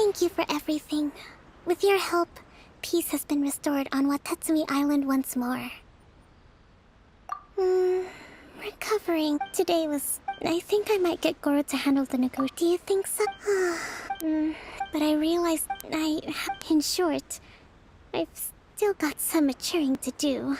Thank you for everything. With your help, peace has been restored on Watatsumi Island once more. Recovering. Today was... I think I might get Goro to handle the negotiation. Do you think so? But I realized in short, I've still got some maturing to do.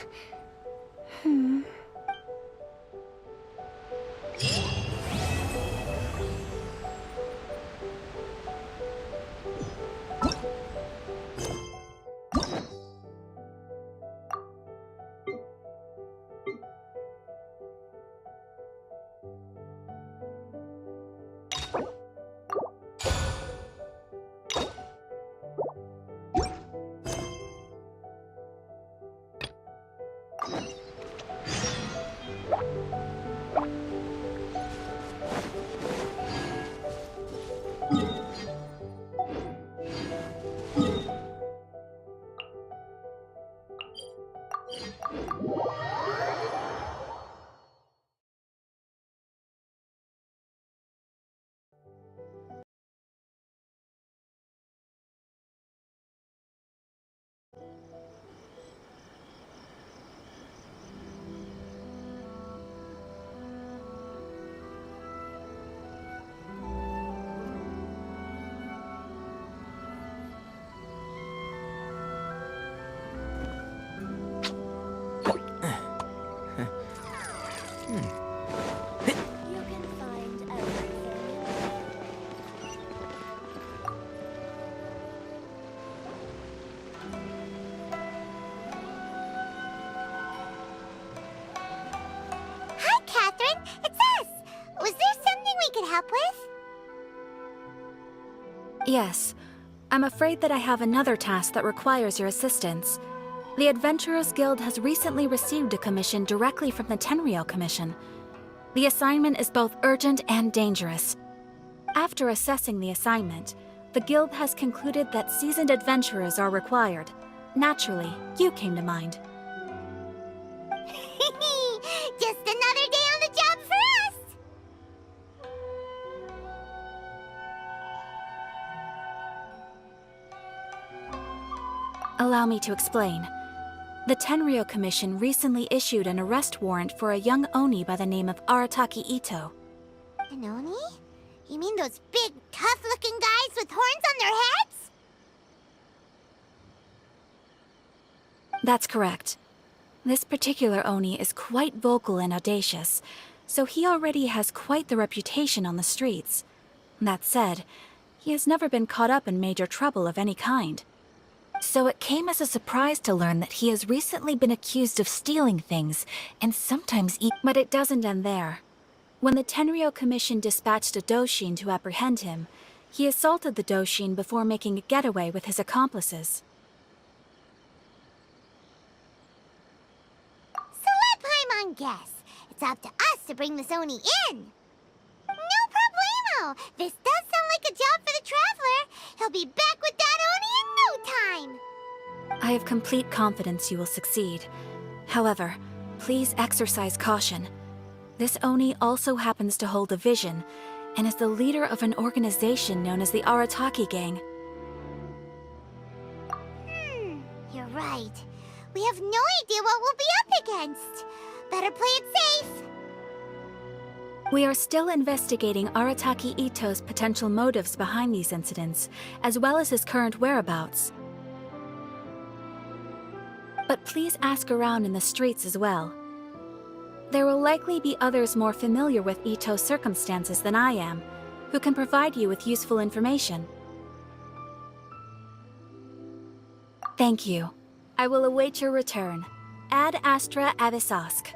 Yes. I'm afraid that I have another task that requires your assistance. The Adventurers Guild has recently received a commission directly from the Tenryou Commission. The assignment is both urgent and dangerous. After assessing the assignment, the Guild has concluded that seasoned adventurers are required. Naturally, you came to mind. Just another day on the job for us! Allow me to explain. The Tenryou Commission recently issued an arrest warrant for a young Oni by the name of Arataki Ito. An Oni? You mean those big, tough-looking guys with horns on their heads? That's correct. This particular Oni is quite vocal and audacious, so he already has quite the reputation on the streets. That said, he has never been caught up in major trouble of any kind. So it came as a surprise to learn that he has recently been accused of stealing things, and sometimes But it doesn't end there. When the Tenryou Commission dispatched a Doshin to apprehend him, he assaulted the Doshin before making a getaway with his accomplices. So let Paimon guess. It's up to us to bring this Oni in. No problemo! This does sound like a job for the Traveler. He'll be back with that Oni in no time! I have complete confidence you will succeed. However, please exercise caution. This Oni also happens to hold a vision, and is the leader of an organization known as the Arataki Gang. You're right. We have no idea what we'll be up against. Better play it safe. We are still investigating Arataki Ito's potential motives behind these incidents, as well as his current whereabouts. But please ask around in the streets as well. There will likely be others more familiar with Ito's circumstances than I am, who can provide you with useful information. Thank you. I will await your return. Ad Astra Avisask.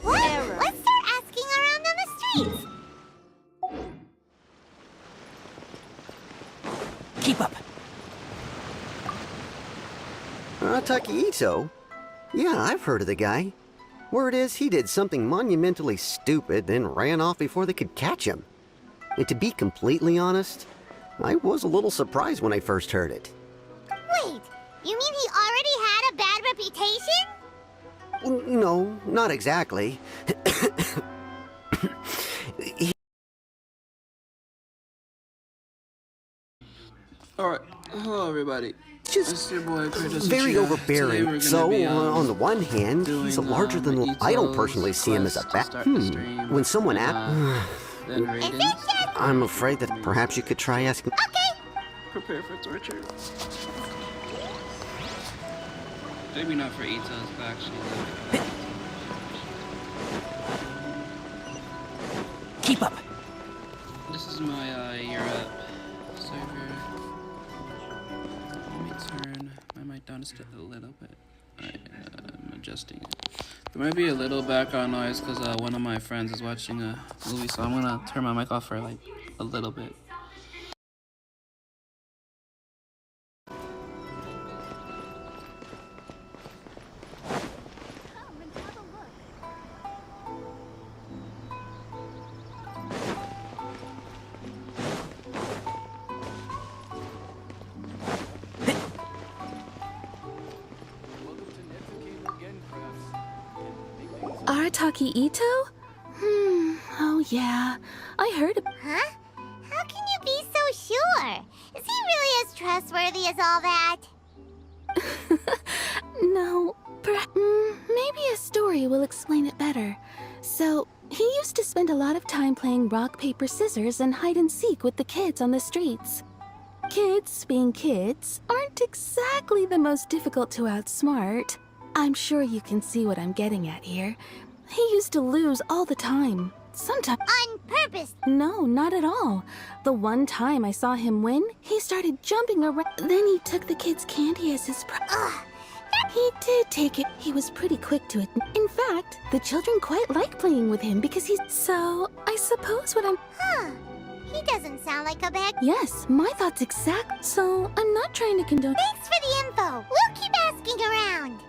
What? Error. Let's start asking around on the streets. Keep up. Arataki Ito? Yeah, I've heard of the guy. Word is he did something monumentally stupid, then ran off before they could catch him. And to be completely honest, I was a little surprised when I first heard it. Wait, you mean he already had a bad reputation? No, not exactly. Alright, hello everybody. Just It's your boy Kratos. very Today we're overbearing. gonna So, be, on the one hand, he's a larger than life. I don't personally see him as a quest to bad. start the stream, When someone then ratings. I'm afraid that perhaps you could try asking. Prepare for torture. Maybe not for Itos, but actually. Keep up. This is my Europe server. Let me turn my mic down just a little bit. I'm adjusting it. There might be a little background noise because one of my friends is watching a movie, so I'm gonna turn my mic off for like a little bit. Arataki Ito? Oh yeah. I heard Huh? How can you be so sure? Is he really as trustworthy as all that? No, maybe a story will explain it better. So, he used to spend a lot of time playing rock, paper, scissors and hide and seek with the kids on the streets. Kids, being kids, aren't exactly the most difficult to outsmart. I'm sure you can see what I'm getting at here. He used to lose all the time. Sometimes. On purpose! No, not at all. The one time I saw him win, he started jumping around. Then he took the kids' candy as his Ugh! He did take it. He was pretty quick to it. In fact, the children quite like playing with him because he's... So, I suppose what I'm... Huh. He doesn't sound like a bad... Yes, my thoughts exact. So, I'm not trying to condone... Thanks for the info. We'll keep asking around.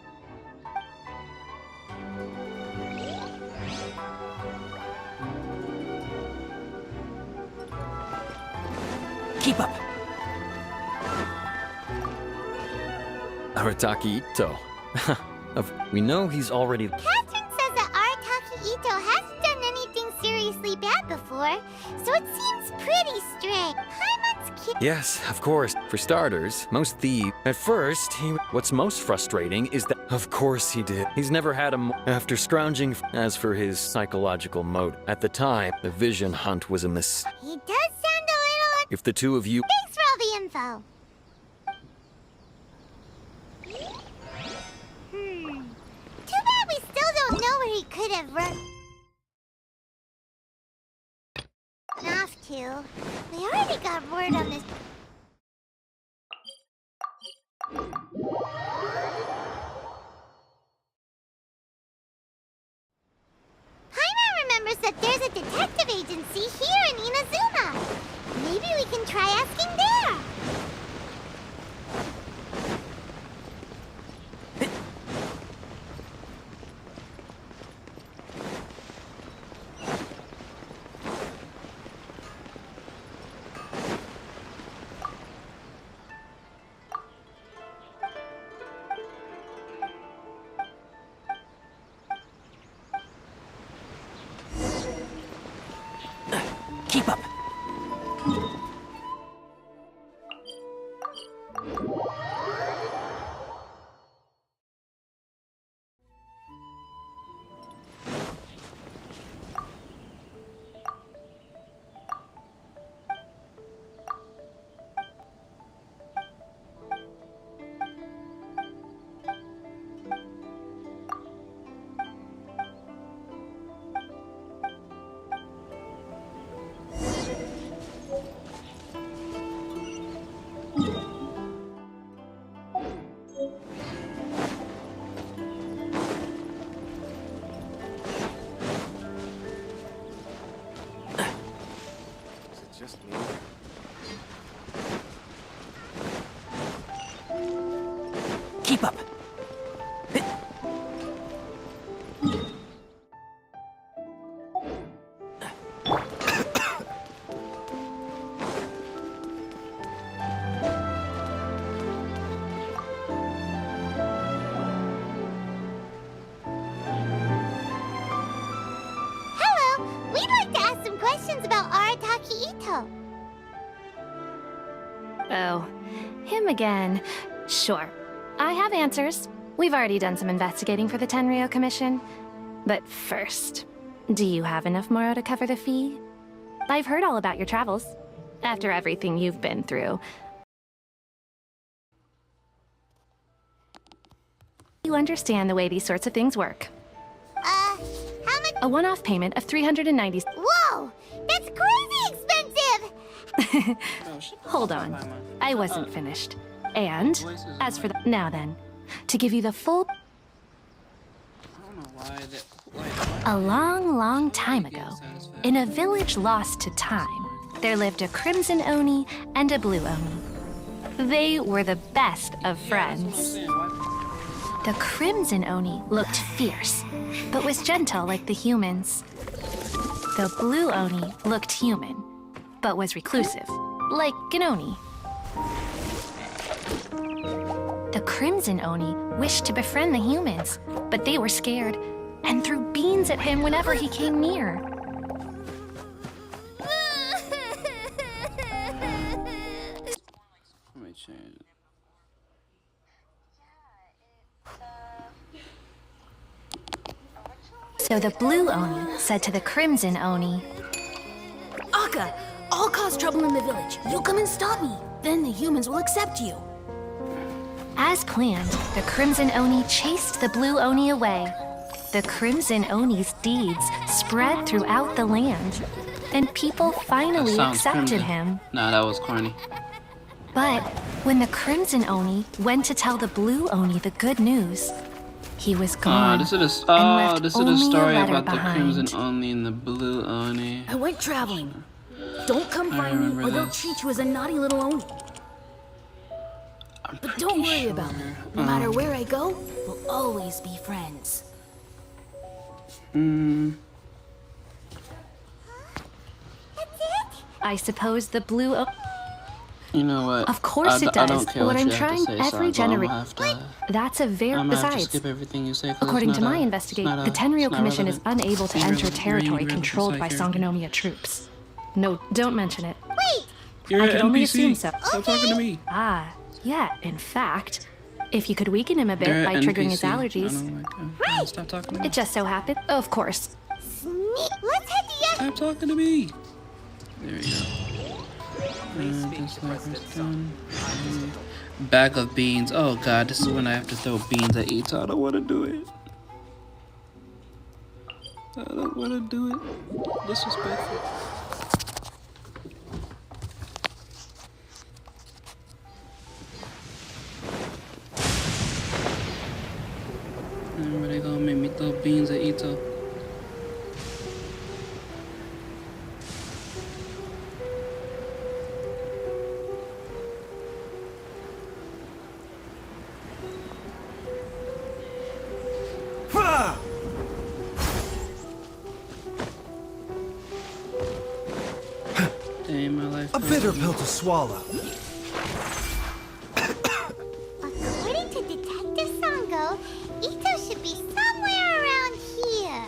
Keep up. Arataki Ito. We know he's already... Catherine says that Arataki Ito hasn't done anything seriously bad before, so it seems pretty strange. Paimon's kid... Yes, of course. For starters, most thieves... At first, what's most frustrating is that... Of course he did. He's never had a... After scrounging... As for his psychological motive, at the time, the vision hunt was a mistake. He does sound a little... If the two of you... Thanks for all the info. Too bad we still don't know where he could have run off to. We already got word on this. Paimon remembers that there's a detective agency here in Inazuma. Maybe we can try asking there. Keep up. Keep up. We'd like to ask some questions about Arataki Ito. Oh, him again. Sure. I have answers. We've already done some investigating for the Tenryou Commission. But first, do you have enough Moro to cover the fee? I've heard all about your travels. After everything you've been through. You understand the way these sorts of things work. How much? A one-off payment of 390. Whoa! That's crazy expensive! Hold on. I wasn't finished. And, as for the... Now then, to give you the full... I don't know why that. A long, long time ago, in a village lost to time, there lived a Crimson Oni and a Blue Oni. They were the best of friends. The Crimson Oni looked fierce, but was gentle like the humans. The Blue Oni looked human, but was reclusive, like an Oni. The Crimson Oni wished to befriend the humans, but they were scared and threw beans at him whenever he came near. Let me change it. So the Blue Oni said to the Crimson Oni, Akka, I'll cause trouble in the village. You come and stop me. Then the humans will accept you. as planned, the Crimson Oni chased the Blue Oni away. The Crimson Oni's deeds spread throughout the land, and people finally Sounds accepted crimson. him. Nah, that was corny. But when the Crimson Oni went to tell the Blue Oni the good news, he was gone. This is and left the only a story letter about behind. the Crimson Oni and the Blue Oni. I went traveling. Don't come I find me, remember or they'll this. treat you as a naughty little Oni. But don't worry about me. No matter where I go, we'll always be friends. I suppose the Blue Oni... You know what? Of course it I does. don't care What what I'm you have to trying say, every so I'm gonna generation. have to- That's a very... I'm gonna have to Besides, skip everything you say. 'Cause according it's to not my a- investigation, it's not the a- Tenryou it's not Commission is relevant. unable to You're enter irrelevant. territory You're irrelevant controlled by side character. Sangonomiya troops. No, don't mention it. Wait! You're I an could only NPC. assume so. Stop talking to me. Ah, yeah, in fact, if you could weaken him a bit You're by an triggering his NPC. allergies, I don't like him. Stop talking to me. it just so happened. Of course. Let's head to Stop talking to me. There we go. This level's done. Bag of beans. Oh god, this is when I have to throw beans at Ito. I don't want to do it. I don't want to do it. Disrespectful. Remember they gonna make me throw beans at Ito. Damn, my life. A bitter pill to swallow. According to Detective Sango, Ito should be somewhere around here.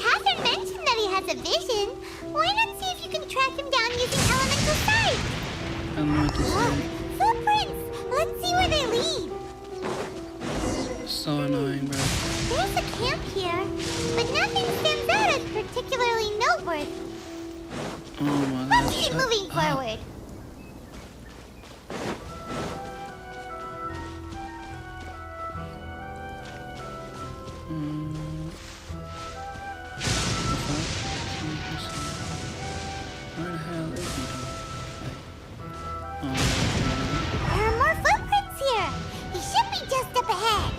Catherine mentioned that he has a vision. Why not see if you can track him down using elemental sight? I don't know what to Look, say. footprints! Let's see where they lead. So annoying, bro. There's a camp here, but nothing stands out as particularly noteworthy. Oh my god. Let's keep shut moving up. forward. Where the hell is he? There are more footprints here. He should be just up ahead.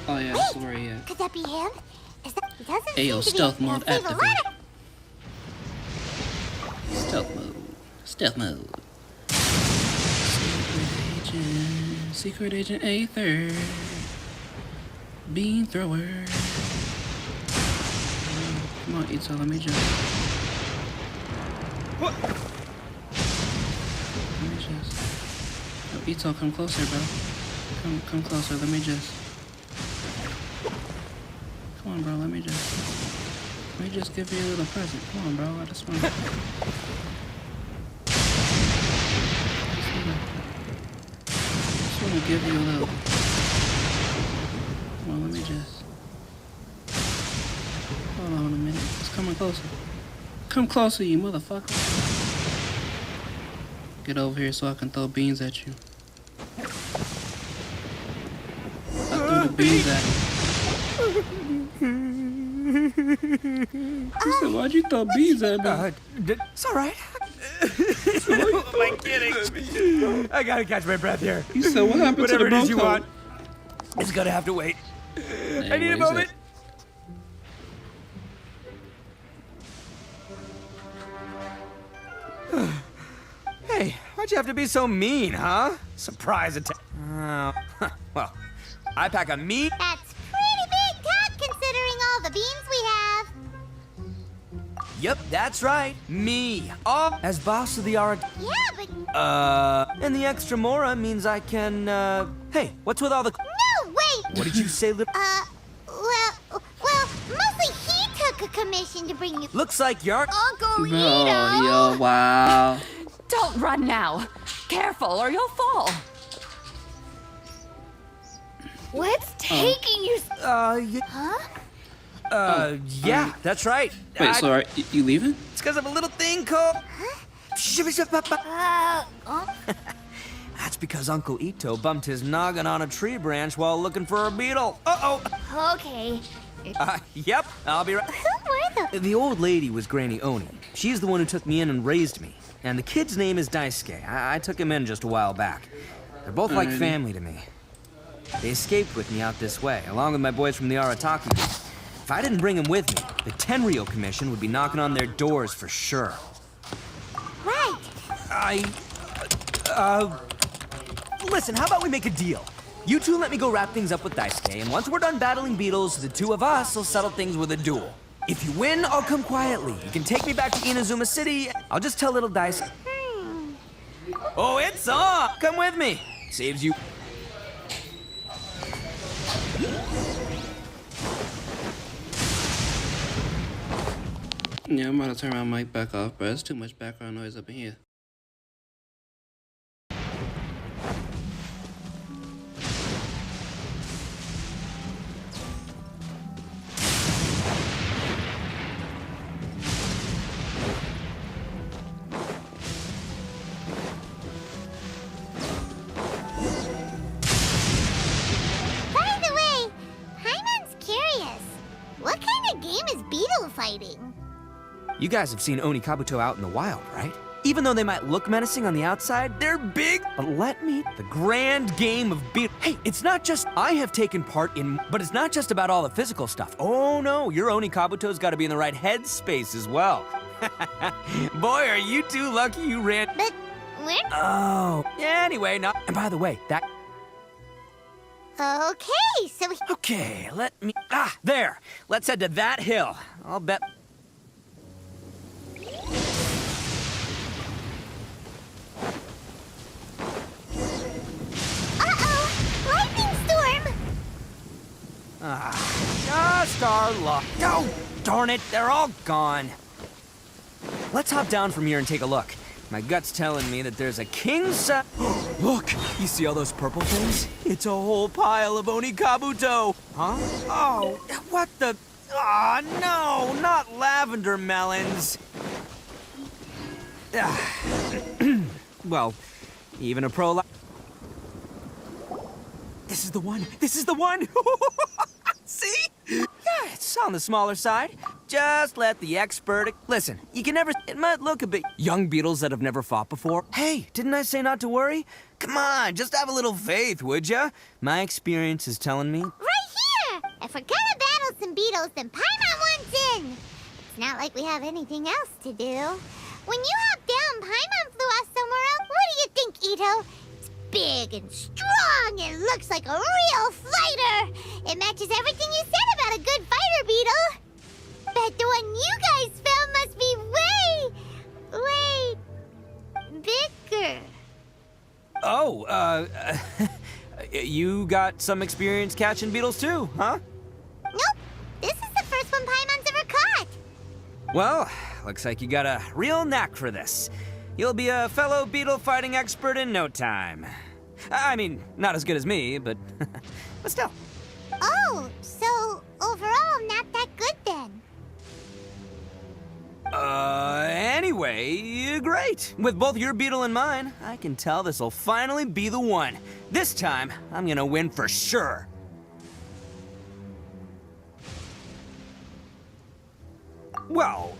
Oh yeah, this is where he at. Could that be him? Is that? He doesn't Ayo, seem to stealth be mode a favorite activated. runner. Stealth mode. Stealth mode. Secret Agent Aether. Bean thrower. Come on, Ito, let me just. What? Let me just. Oh, Ito, come closer, bro. Come closer. Let me just. Come on, bro. Let me just give you a little present. Come on, bro. I just want to give you a little. Come on, let me just. Hold on a minute. It's coming closer. Come closer, you motherfucker. Get over here so I can throw beans at you. I threw the beans at you. He said, why'd you throw beans at me? It's all right. Who am I kidding? I gotta catch my breath here. He said, what happened to the Whatever it is you bro want, it's gonna have to wait. I need a moment. Hey, why'd you have to be so mean, huh? Surprise attack. Well, I pack a meat. That's pretty big talk considering all the beans we have. Yep, that's right. Me. All as boss of the art. Yeah, but And the extra mora means I can, Hey, what's with all the... no, wait. What did you say, little... Well, mostly he took a commission to bring you. Looks like you're... Uncle Ito. Oh, yo, wow. Don't run now. Careful or you'll fall. What's taking you? Yeah, that's right. Wait, so are you leaving? It's because of a little thing called... That's because Uncle Ito bumped his noggin on a tree branch while looking for a beetle. Uh-oh. Okay. Yep, I'll be right... Who were The old lady was Granny Oni. She's the one who took me in and raised me. And the kid's name is Daisuke. I took him in just a while back. They're both like family to me. They escaped with me out this way, along with my boys from the Arataki. If I didn't bring them with me, the Tenryou Commission would be knocking on their doors for sure. Right. Listen, how about we make a deal? You two let me go wrap things up with Daisuke, and once we're done battling beetles, the two of us will settle things with a duel. If you win, I'll come quietly. You can take me back to Inazuma City. I'll just tell little Daisuke. Oh, it's on! Come with me. Saves you... Yeah, I'm about to turn my mic back off, bro. There's too much background noise up in here. By the way, Paimon's curious. What kind of game is beetle fighting? You guys have seen Oni Kabuto out in the wild, right? Even though they might look menacing on the outside, they're big. But let me, the grand game of beat. Hey, it's not just I have taken part in, but it's not just about all the physical stuff. Oh no, your Oni Kabuto's got to be in the right headspace as well. Boy, are you two lucky you ran. But we're... Oh, yeah, anyway, no. And by the way, that... Okay, so... Okay, let me... there. Let's head to that hill. I'll bet... Lightning storm! Just our luck. Oh, darn it, they're all gone. Let's hop down from here and take a look. My gut's telling me that there's a king-size... Look, you see all those purple things? It's a whole pile of Oni Kabuto. Huh? Oh, what the... Ah, no, not lavender melons. Well, even a pro... This is the one. This is the one. See? Yeah, it's on the smaller side. Just let the expert... Listen, you can never... It might look a bit... Young beetles that have never fought before. Hey, didn't I say not to worry? Come on, just have a little faith, would ya? My experience is telling me... Right here! If we're gonna battle some beetles, then Paimon wants in! It's not like we have anything else to do. When you hop down, Paimon flew us somewhere else. What do you think, Ito? It's big and strong and looks like a real fighter! It matches everything you said about a good fighter beetle! Bet the one you guys found must be way bigger. Oh, you got some experience catching beetles too, huh? Nope. This Well, looks like you got a real knack for this. You'll be a fellow beetle fighting expert in no time. I mean, not as good as me, but but still. Oh, so overall not that good then. Anyway, great. With both your beetle and mine, I can tell this'll finally be the one. This time, I'm gonna win for sure. Well,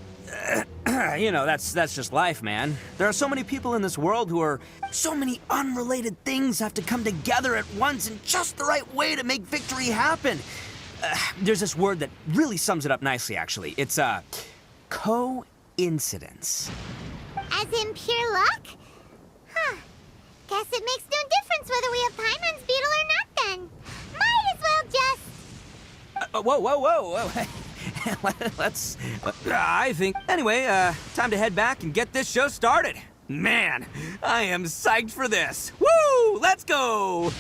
you know, that's just life, man. There are so many people in this world who are... So many unrelated things have to come together at once in just the right way to make victory happen. There's this word that really sums it up nicely, actually. It's, coincidence. As in pure luck? Huh. Guess it makes no difference whether we have Paimon's beetle or not then. Might as well just... Whoa. Let's... I think... Anyway, time to head back and get this show started. Man, I am psyched for this. Woo! Let's go!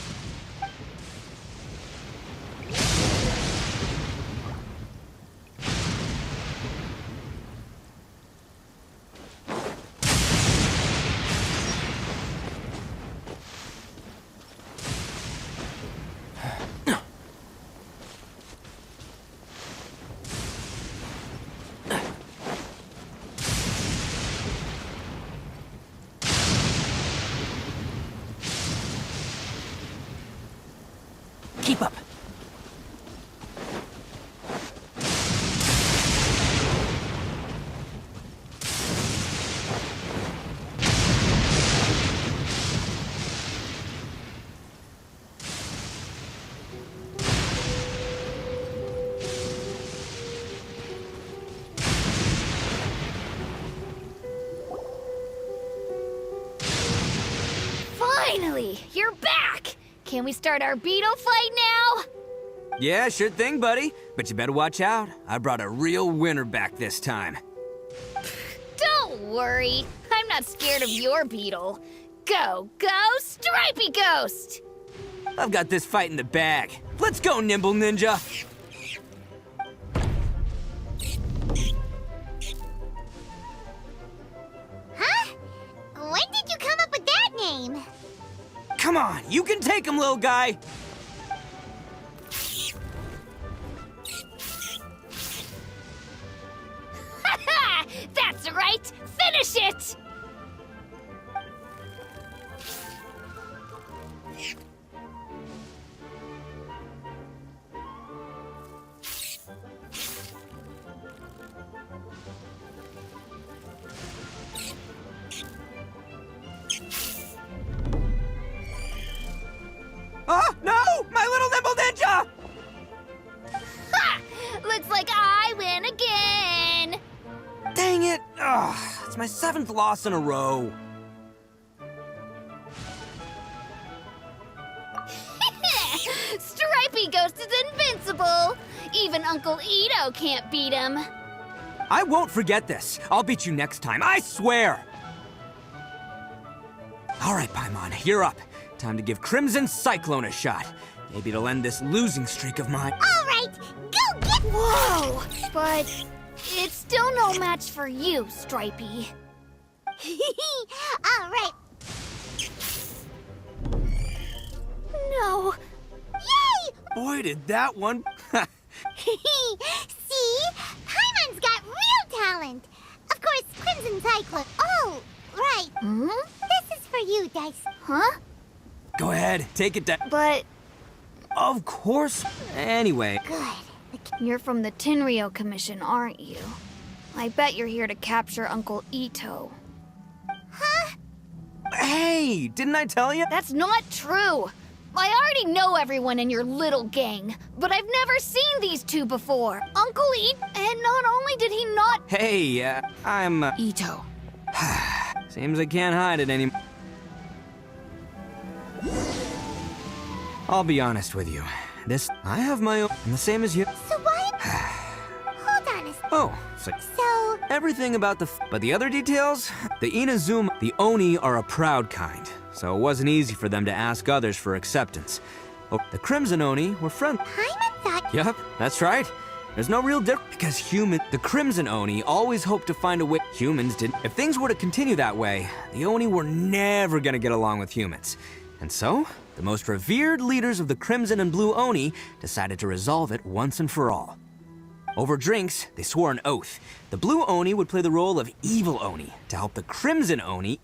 Keep up. Finally, you're back! Can we start our beetle fight now? Yeah, sure thing, buddy. But you better watch out. I brought a real winner back this time. Don't worry, I'm not scared of your beetle. Go, Stripey Ghost! I've got this fight in the bag. Let's go, Nimble Ninja! Huh? When did you come up with that name? Come on, you can take him, little guy! Ha! That's right! Finish it! Oh, no! My little Nimble Ninja! Ha! Looks like I win again! Dang it! Ugh, it's my 7th loss in a row. Stripey Ghost is invincible! Even Uncle Ito can't beat him. I won't forget this. I'll beat you next time, I swear! All right, Paimon, you're up. Time to give Crimson Cyclone a shot. Maybe it'll end this losing streak of mine. All right, go get... Whoa! But it's still no match for you, Stripey. All right. No. Yay! Boy, did that one... See? Paimon's got real talent. Of course, Crimson Cyclone. Oh, right. Hmm? This is for you, Dice. Huh? Go ahead, take it down. But Of course. Anyway, Good. you're from the Tenryo Commission, aren't you? I bet you're here to capture Uncle Ito. Huh? hey, didn't I tell you? That's not true! I already know everyone in your little gang, but I've never seen these two before. Uncle Ito, and not only did he not... Hey, I'm... Ito. Seems I can't hide it anymore. I'll be honest with you. I have my own, and the same as you. So why... Hold on a second. Oh, so So... everything about but the other details? The Inazuma, the Oni are a proud kind, so it wasn't easy for them to ask others for acceptance. Oh, the Crimson Oni were friendly. Paimon thought... Yup, that's right. There's no real difference because the Crimson Oni always hoped to find a way. Humans didn't. If things were to continue that way, the Oni were never gonna get along with humans. And so, the most revered leaders of the Crimson and Blue Oni decided to resolve it once and for all. Over drinks, they swore an oath. The Blue Oni would play the role of evil Oni to help the Crimson Oni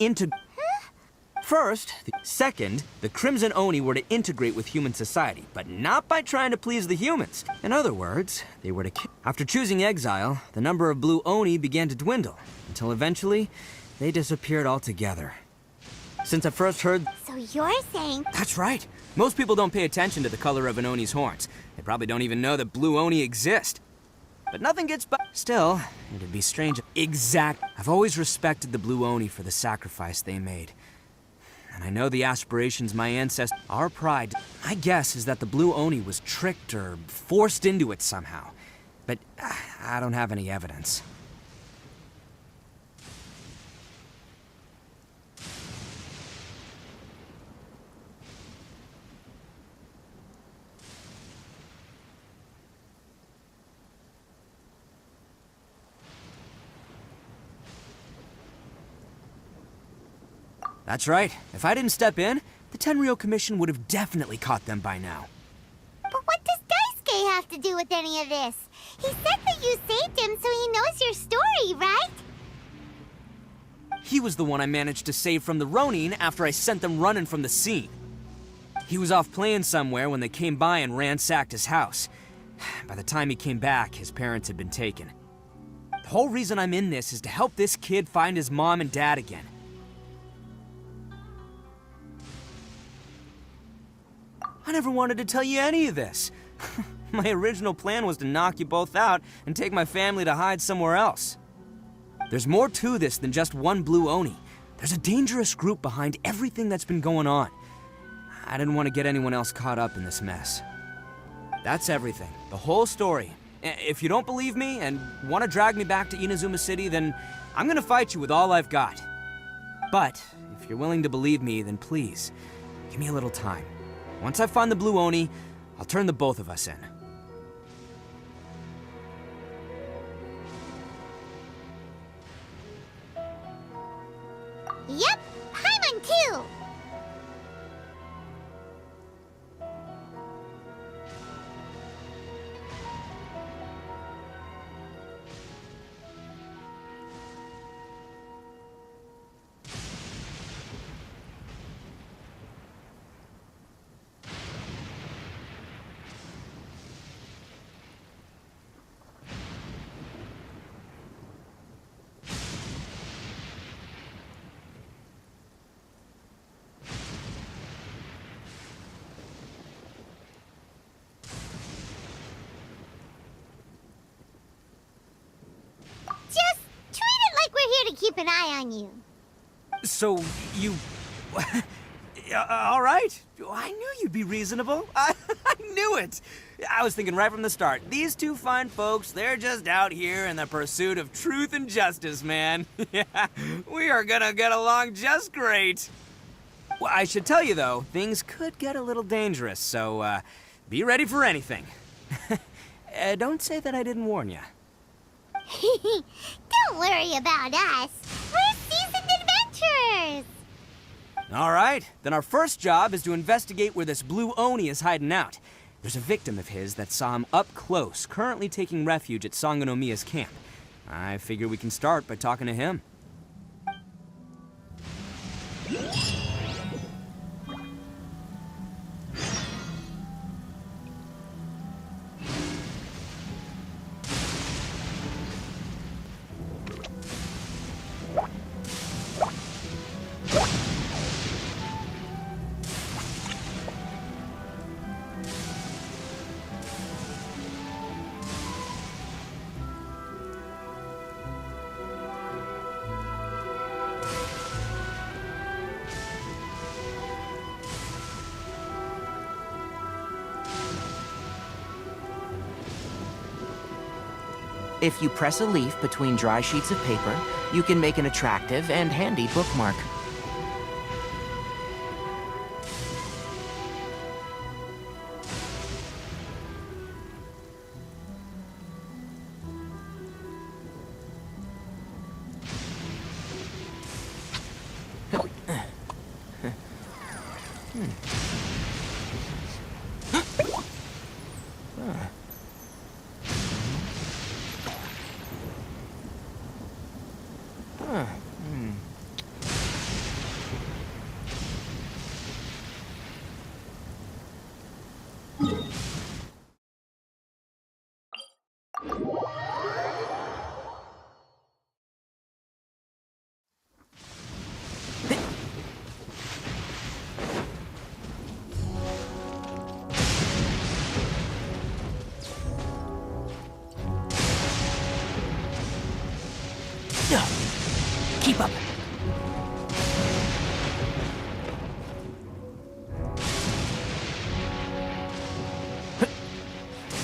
Second, the Crimson Oni were to integrate with human society, but not by trying to please the humans. In other words, they were to After choosing exile, the number of Blue Oni began to dwindle, until eventually, they disappeared altogether. Since I first heard... So you're saying... That's right. Most people don't pay attention to the color of an Oni's horns. They probably don't even know that Blue Oni exist. But nothing gets by. Still, it'd be strange. I've always respected the Blue Oni for the sacrifice they made. And I know the aspirations my ancestors... Our pride, my guess is that the Blue Oni was tricked or forced into it somehow. But I don't have any evidence. That's right. If I didn't step in, the Tenryou Commission would have definitely caught them by now. But what does Daisuke have to do with any of this? He said that you saved him so he knows your story, right? He was the one I managed to save from the Ronin after I sent them running from the scene. He was off playing somewhere when they came by and ransacked his house. By the time he came back, his parents had been taken. The whole reason I'm in this is to help this kid find his mom and dad again. I never wanted to tell you any of this. My original plan was to knock you both out and take my family to hide somewhere else. There's more to this than just one Blue Oni. There's a dangerous group behind everything that's been going on. I didn't want to get anyone else caught up in this mess. That's everything. The whole story. If you don't believe me and want to drag me back to Inazuma City, then I'm gonna fight you with all I've got. But if you're willing to believe me, then please, give me a little time. Once I find the Blue Oni, I'll turn the both of us in. Yep, Paimon too! Just treat it like we're here to keep an eye on you. So, you... all right. I knew you'd be reasonable. I knew it. I was thinking right from the start. These two fine folks, they're just out here in the pursuit of truth and justice, man. Yeah, we are gonna get along just great. Well, I should tell you, though, things could get a little dangerous, so, be ready for anything. Don't say that I didn't warn you. Don't worry about us. We're seasoned adventurers. All right, then our first job is to investigate where this Blue Oni is hiding out. There's a victim of his that saw him up close, currently taking refuge at Sangonomiya's camp. I figure we can start by talking to him. If you press a leaf between dry sheets of paper, you can make an attractive and handy bookmark.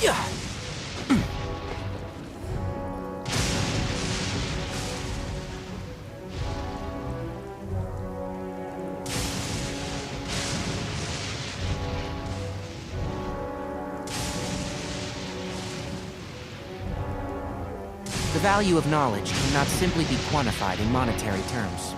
Yeah. The value of knowledge cannot simply be quantified in monetary terms.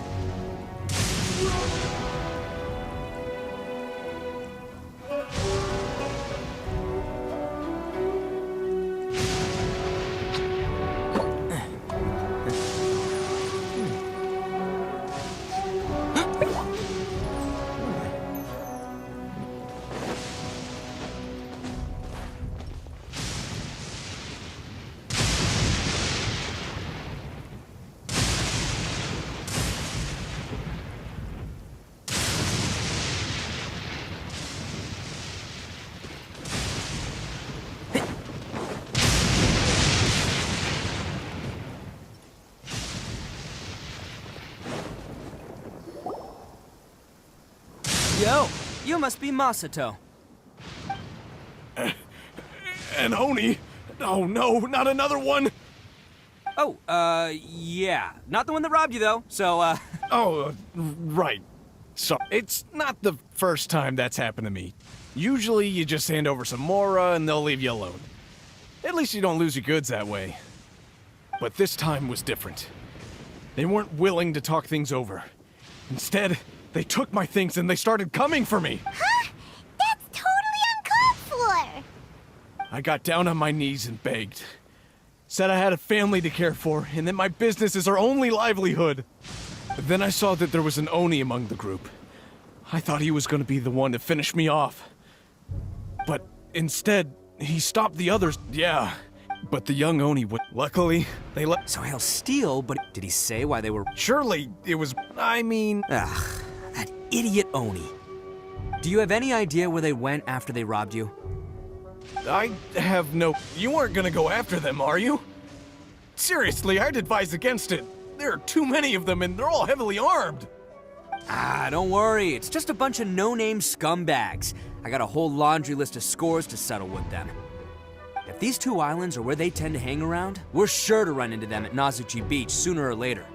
Yo, you must be Masato. An Oni? Oh no, not another one! Oh, yeah. Not the one that robbed you, though, so, Right. So, it's not the first time that's happened to me. Usually you just hand over some Mora and they'll leave you alone. At least you don't lose your goods that way. But this time was different. They weren't willing to talk things over. Instead, they took my things and they started coming for me. Huh? That's totally uncalled for! I got down on my knees and begged. Said I had a family to care for and that my business is our only livelihood. But then I saw that there was an Oni among the group. I thought he was going to be the one to finish me off. But instead, he stopped the others. Yeah, but the young Oni would. Luckily, they let. So he'll steal, but did he say why they were... Surely it was. I mean. Ugh, that idiot Oni. Do you have any idea where they went after they robbed you? I have no. You weren't gonna go after them, are you? Seriously, I'd advise against it. There are too many of them and they're all heavily armed. Ah, don't worry. It's just a bunch of no-name scumbags. I got a whole laundry list of scores to settle with them. If these two islands are where they tend to hang around, we're sure to run into them at Nazuchi Beach sooner or later.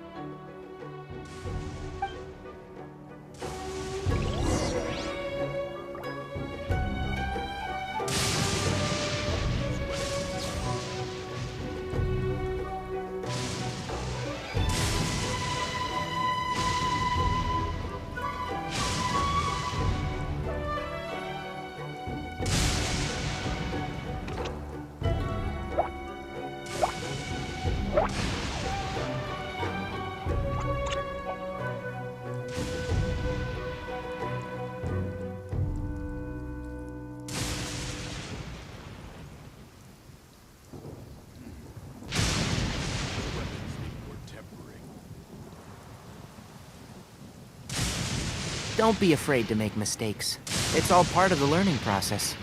Don't be afraid to make mistakes. It's all part of the learning process.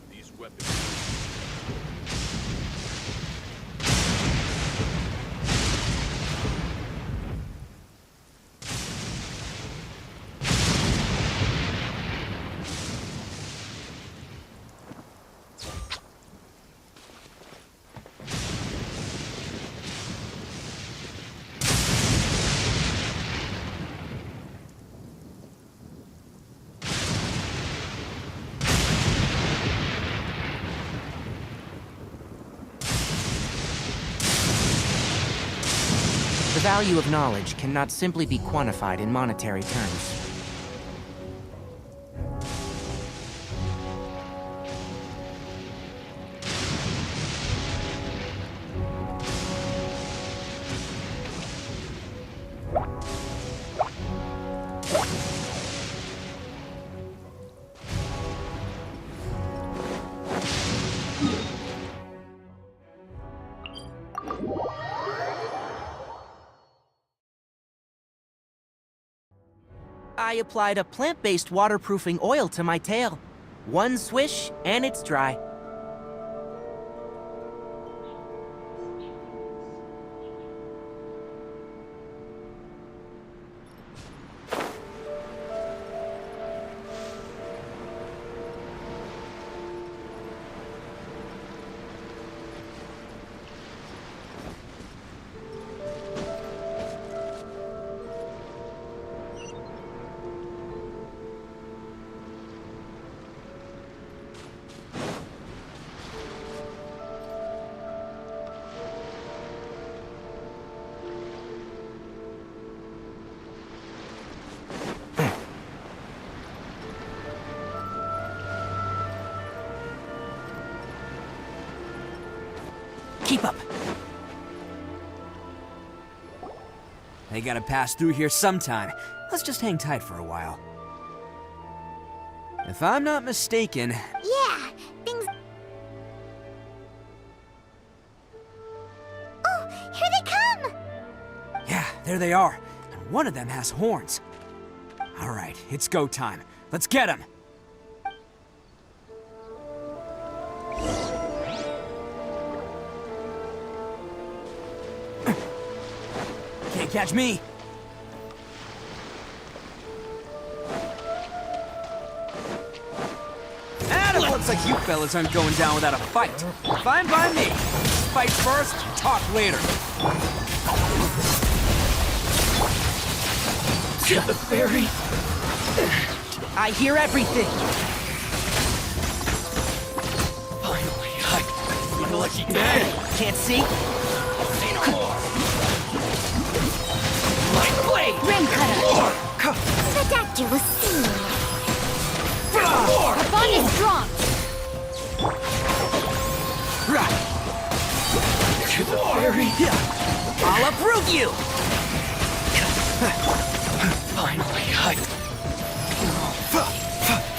These weapons. The value of knowledge cannot simply be quantified in monetary terms. I applied a plant-based waterproofing oil to my tail. One swish, and it's dry. Keep up. They gotta pass through here sometime. Let's just hang tight for a while. If I'm not mistaken... Yeah, things... Oh, here they come! Yeah, there they are. And one of them has horns. Alright, it's go time. Let's get him! Can't catch me! And it looks like you fellas aren't going down without a fight. Fine by me. Fight first, talk later. To the ferry. I hear everything. Finally, I'm a lucky day. Can't see? Say no more. My blade! Rim cutter! Seductive scene! The bond is strong! To the ferry! I'll uproot you! Finally,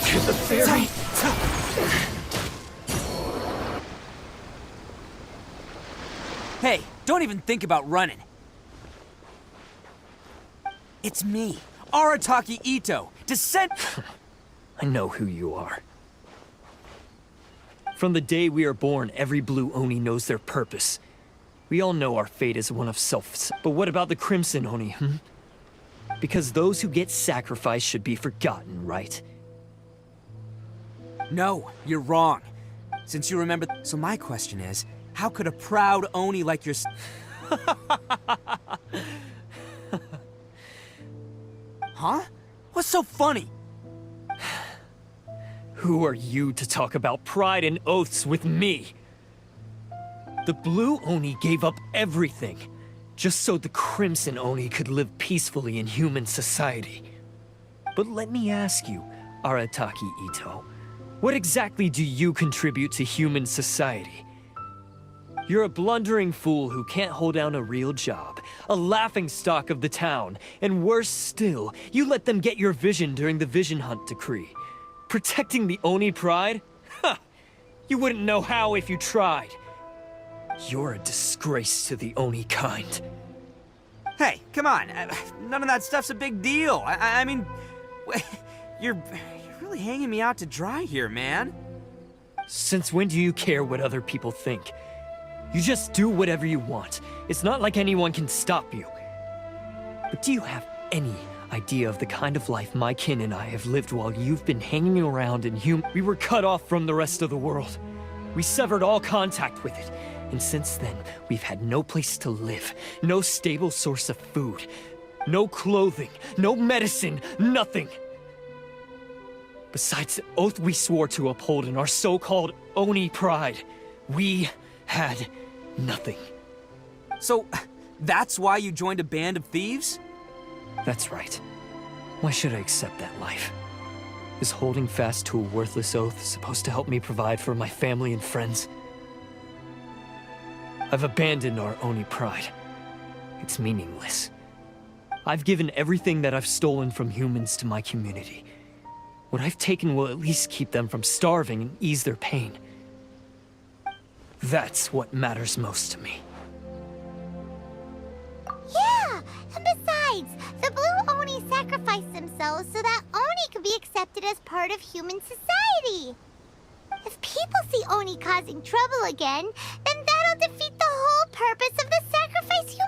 to the ferry! Hey, don't even think about running. It's me, Arataki Ito, descent... I know who you are. From the day we are born, every blue Oni knows their purpose. We all know our fate is one of self... But what about the Crimson Oni, hmm? Because those who get sacrificed should be forgotten, right? No, you're wrong. Since you remember... So my question is, how could a proud Oni like your... Huh? What's so funny? Who are you to talk about pride and oaths with me? The Blue Oni gave up everything, just so the Crimson Oni could live peacefully in human society. But let me ask you, Arataki Ito, what exactly do you contribute to human society? You're a blundering fool who can't hold down a real job, a laughingstock of the town, and worse still, you let them get your vision during the Vision Hunt decree. Protecting the Oni pride? Ha! You wouldn't know how if you tried. You're a disgrace to the Oni kind. Hey, come on. None of that stuff's a big deal. I mean... You're really hanging me out to dry here, man. Since when do you care what other people think? You just do whatever you want. It's not like anyone can stop you. But do you have any idea of the kind of life my kin and I have lived while you've been hanging around in We were cut off from the rest of the world. We severed all contact with it. And since then, we've had no place to live, no stable source of food, no clothing, no medicine, nothing. Besides the oath we swore to uphold in our so-called Oni pride, we had nothing. So, that's why you joined a band of thieves? That's right. Why should I accept that life? Is holding fast to a worthless oath supposed to help me provide for my family and friends? I've abandoned our Oni pride. It's meaningless. I've given everything that I've stolen from humans to my community. What I've taken will at least keep them from starving and ease their pain. That's what matters most to me. Yeah, and besides, the Blue Oni sacrificed themselves so that Oni could be accepted as part of human society. If people see Oni causing trouble again, then that'll defeat the whole purpose of the sacrifice you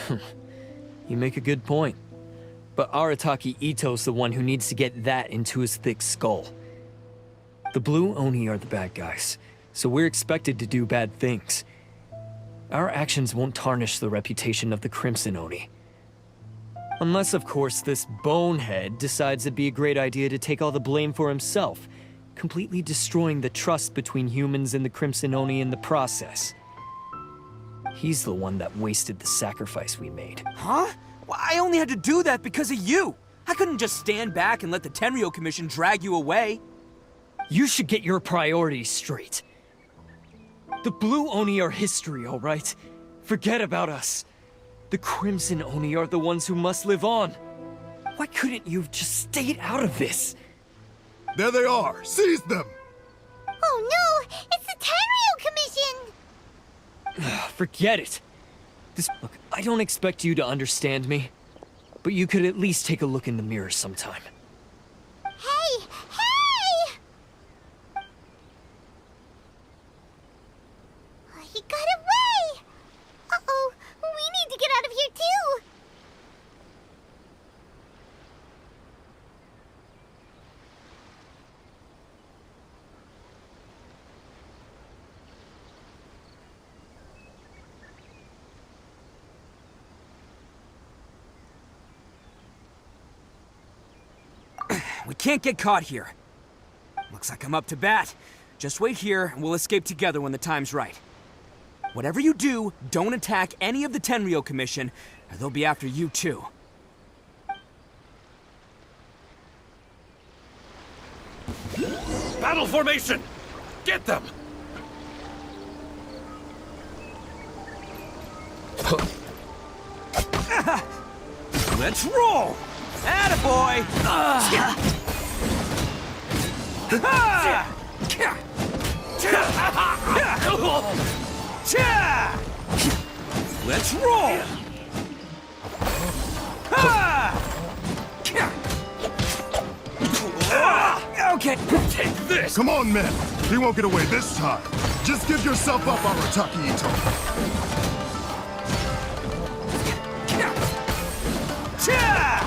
made. You make a good point. But Arataki Ito's the one who needs to get that into his thick skull. The Blue Oni are the bad guys, so we're expected to do bad things. Our actions won't tarnish the reputation of the Crimson Oni. Unless, of course, this bonehead decides it'd be a great idea to take all the blame for himself, completely destroying the trust between humans and the Crimson Oni in the process. He's the one that wasted the sacrifice we made. Huh? Well, I only had to do that because of you. I couldn't just stand back and let the Tenryou Commission drag you away. You should get your priorities straight. The Blue Oni are history, all right? Forget about us. The Crimson Oni are the ones who must live on. Why couldn't you have just stayed out of this? There they are! Seize them! Oh no! It's the Tenryou Commission! Forget it. Look, I don't expect you to understand me, but you could at least take a look in the mirror sometime. Hey! Hey! He got away! Uh-oh, we need to get out of here too! We can't get caught here. Looks like I'm up to bat. Just wait here, and we'll escape together when the time's right. Whatever you do, don't attack any of the Tenryou Commission, or they'll be after you too. Battle formation! Get them! Let's roll! Attaboy! Let's roll! Okay. Take this! Come on, men! He won't get away this time! Just give yourself up, Arataki Ito!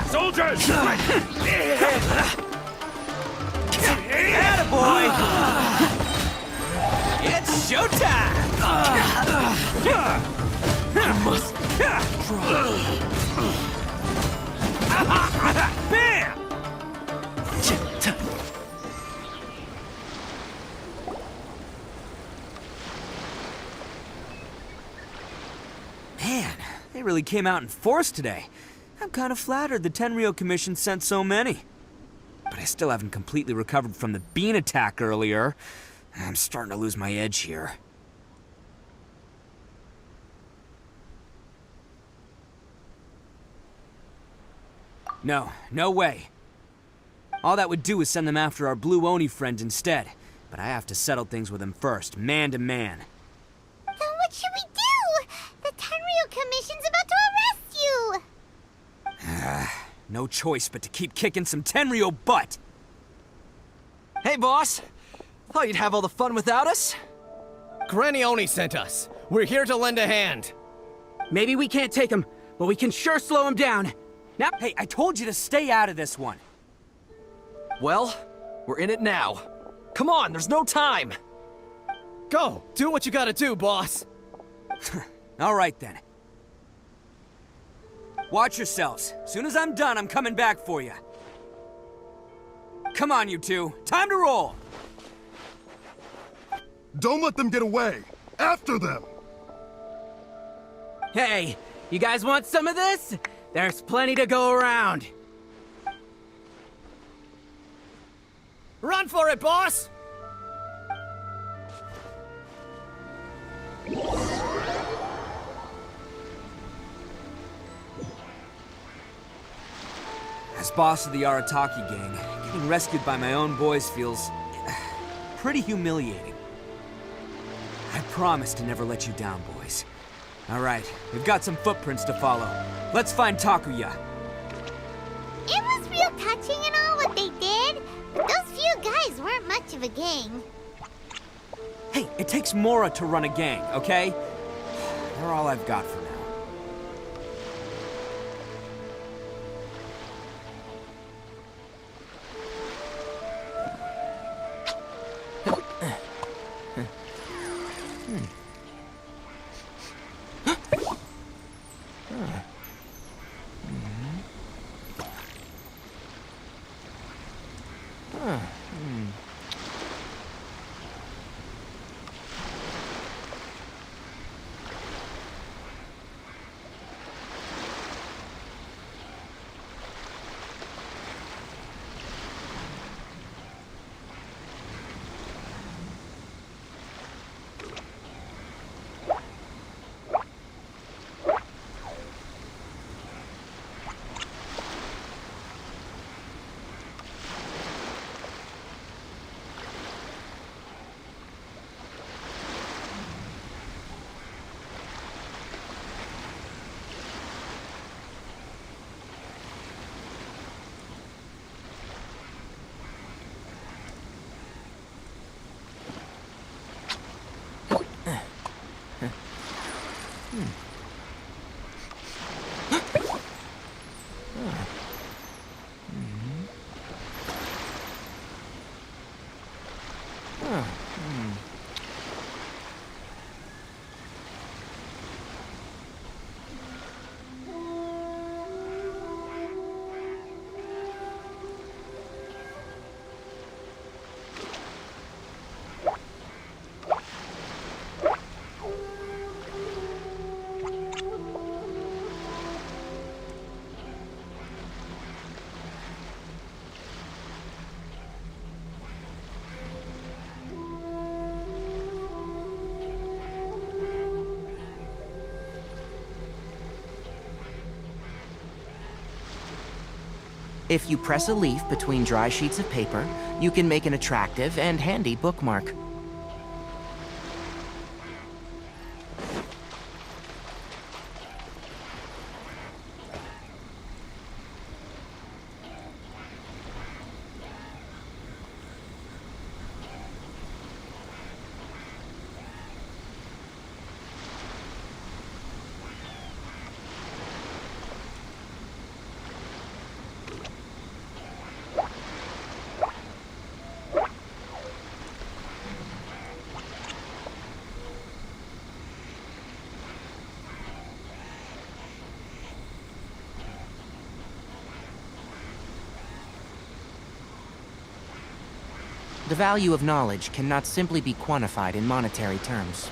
Soldiers! Attaboy! It's showtime! I must Bam! Man, they really came out in force today. I'm kind of flattered the Tenryou Commission sent so many. But I still haven't completely recovered from the bean attack earlier. I'm starting to lose my edge here. No way. All that would do is send them after our Blue Oni friend instead. But I have to settle things with him first, man to man. Then what should we do? The Tenryou Commission's about to arrest you! No choice but to keep kicking some Tenryou butt! Hey, boss! Thought you'd have all the fun without us? Granny Oni sent us. We're here to lend a hand. Maybe we can't take him, but we can sure slow him down. Now, hey, I told you to stay out of this one. Well, we're in it now. Come on, there's no time! Go, do what you gotta do, boss! All right, then. Watch yourselves. Soon as I'm done, I'm coming back for you. Come on, you two. Time to roll! Don't let them get away! After them! Hey, you guys want some of this? There's plenty to go around. Run for it, boss! As boss of the Arataki gang, getting rescued by my own boys feels pretty humiliating. I promise to never let you down, boys. All right, we've got some footprints to follow. Let's find Takuya. of a gang. Hey, it takes Mora to run a gang, okay? They're all I've got for now. If you press a leaf between dry sheets of paper, you can make an attractive and handy bookmark. The value of knowledge cannot simply be quantified in monetary terms.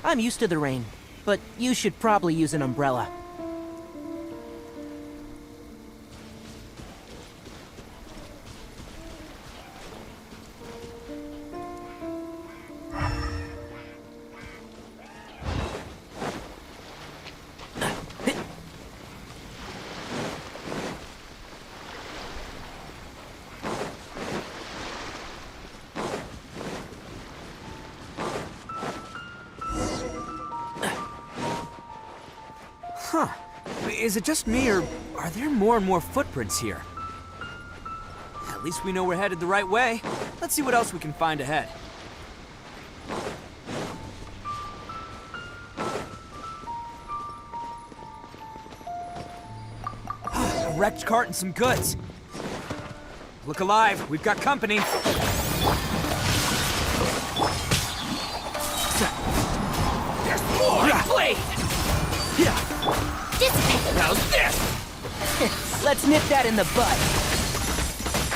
I'm used to the rain, but you should probably use an umbrella. Huh. Is it just me, or are there more and more footprints here? At least we know we're headed the right way. Let's see what else we can find ahead. A wrecked cart and some goods. Look alive, we've got company. How's this? Let's nip that in the bud.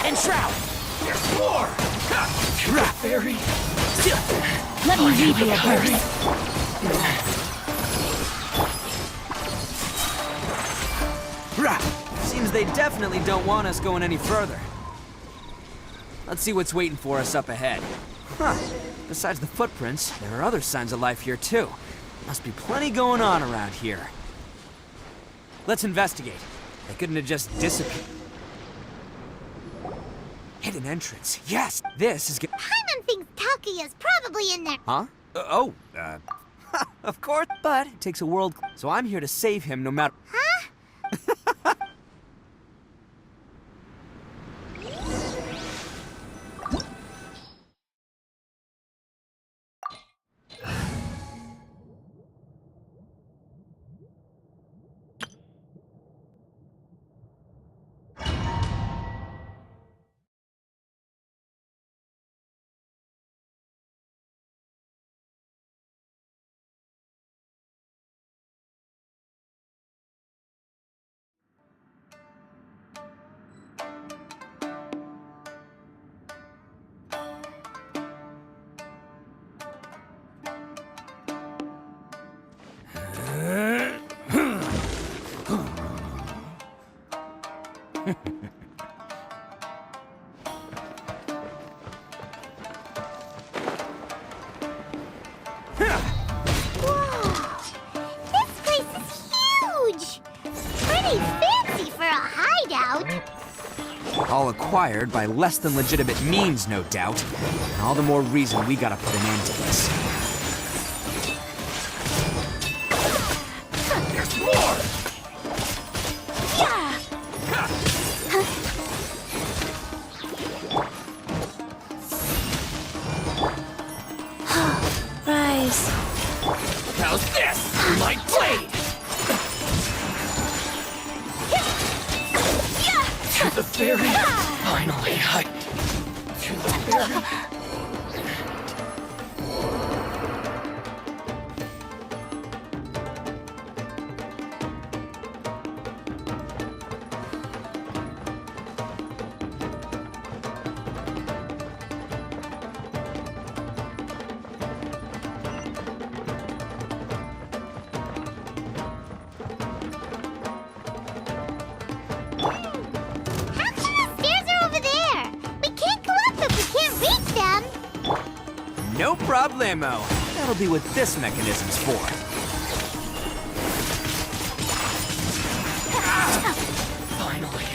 And shroud. There's more. Trap fairy. Let me leave you a verse. Seems they definitely don't want us going any further. Let's see what's waiting for us up ahead. Huh. Besides the footprints, there are other signs of life here too. Must be plenty going on around here. Let's investigate. They couldn't have just disappeared. Hidden entrance. Yes, this is good. Paimon thinks Taki is probably in there. Huh? Of course. But it takes a world, so I'm here to save him no matter. Huh? All acquired by less than legitimate means, no doubt. And all the more reason we gotta put an end to this. There's more! Rise. How's this? My blade! To the fairy! Finally, to the fairy! No problemo. That'll be what this mechanism's for. Finally,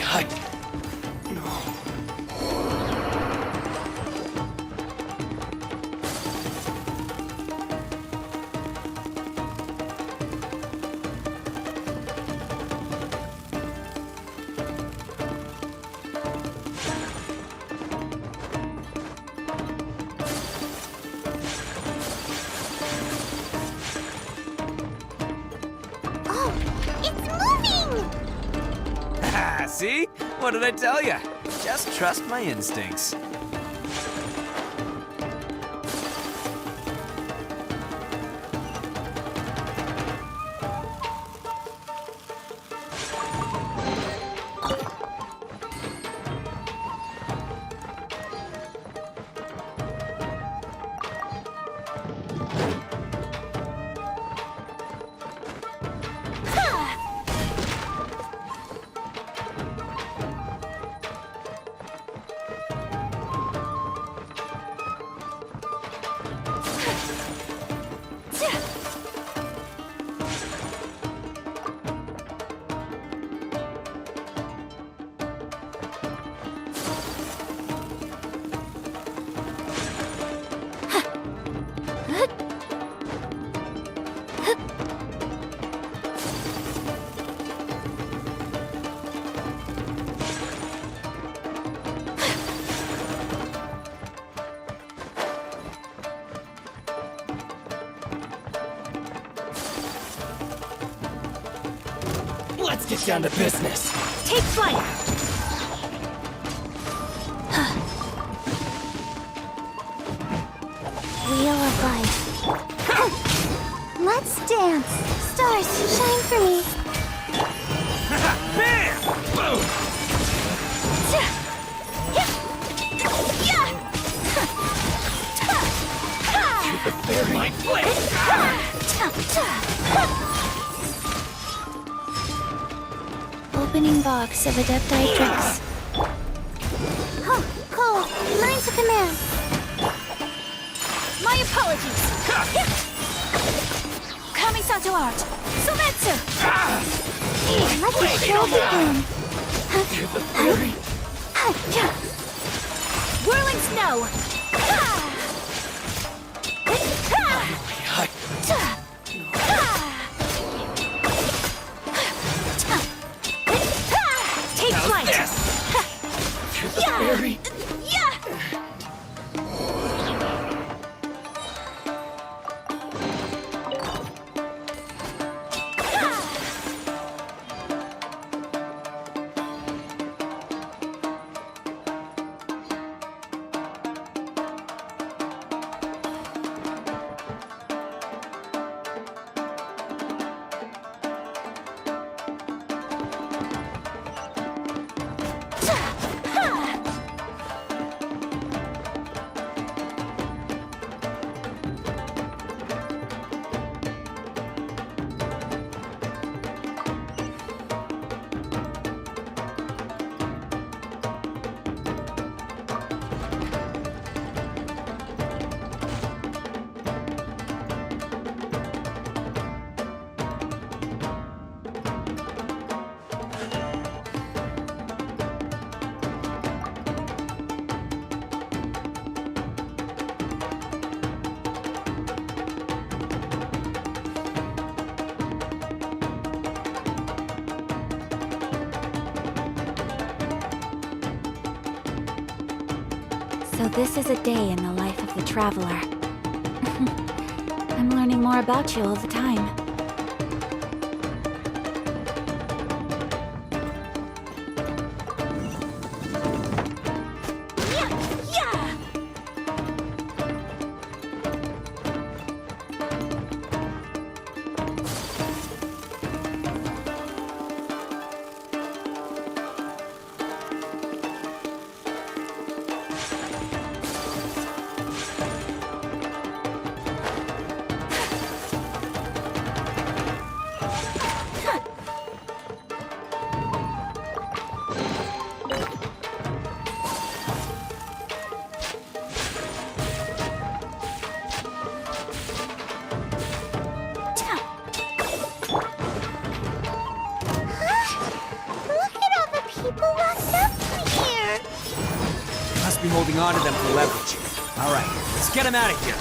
see? What did I tell you? Just trust my instincts. Let's get down to business. Take flight. Wheel of life. Let's dance. Stars, shine for me. box of Adepti tricks. Huh, Cole, lines of command. My apologies! Kamisato art! Sometsu! Like a shoulder boom. Whirling snow! Take flight! So this is a day in the life of the traveler. I'm learning more about you all the time. Be holding on to them for leverage. All right, let's get them out of here.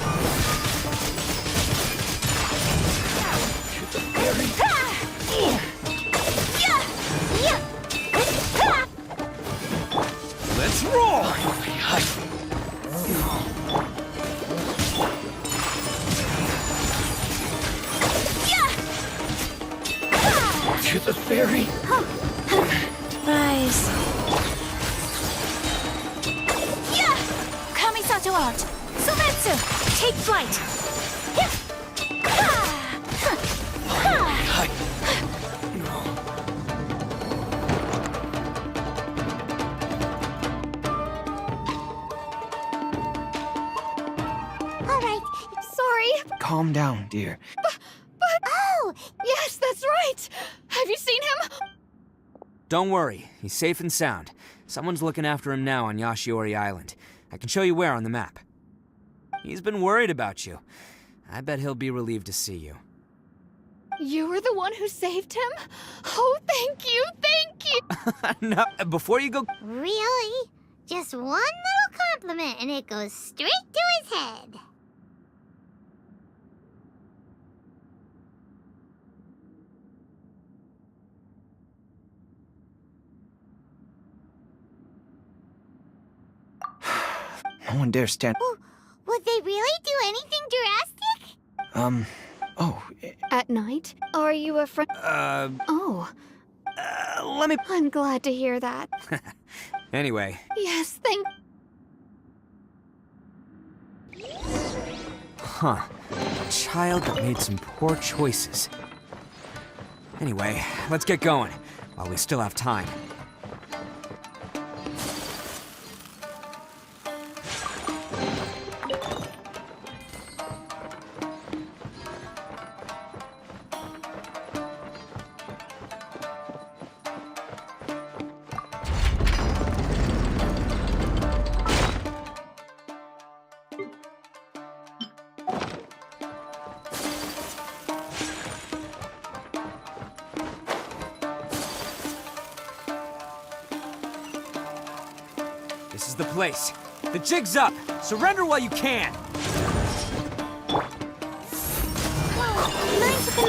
Let's roll! To the ferry. Rise. Kamisato art! Sometsu! Take flight! All right, sorry. Calm down, dear. Oh! Yes, that's right! Have you seen him? Don't worry, he's safe and sound. Someone's looking after him now on Yashiori Island. I can show you where on the map. He's been worried about you. I bet he'll be relieved to see you. You were the one who saved him? Oh, thank you, thank you! No, before you go... Really? Just one little compliment and it goes straight to his head. No one dare stand. Would they really do anything drastic? At night? Are you a friend? Oh. Let me... I'm glad to hear that. Anyway. Yes, thank... Huh. A child that made some poor choices. Anyway, let's get going, while we still have time. This is the place. The jig's up. Surrender while you can. Mind if I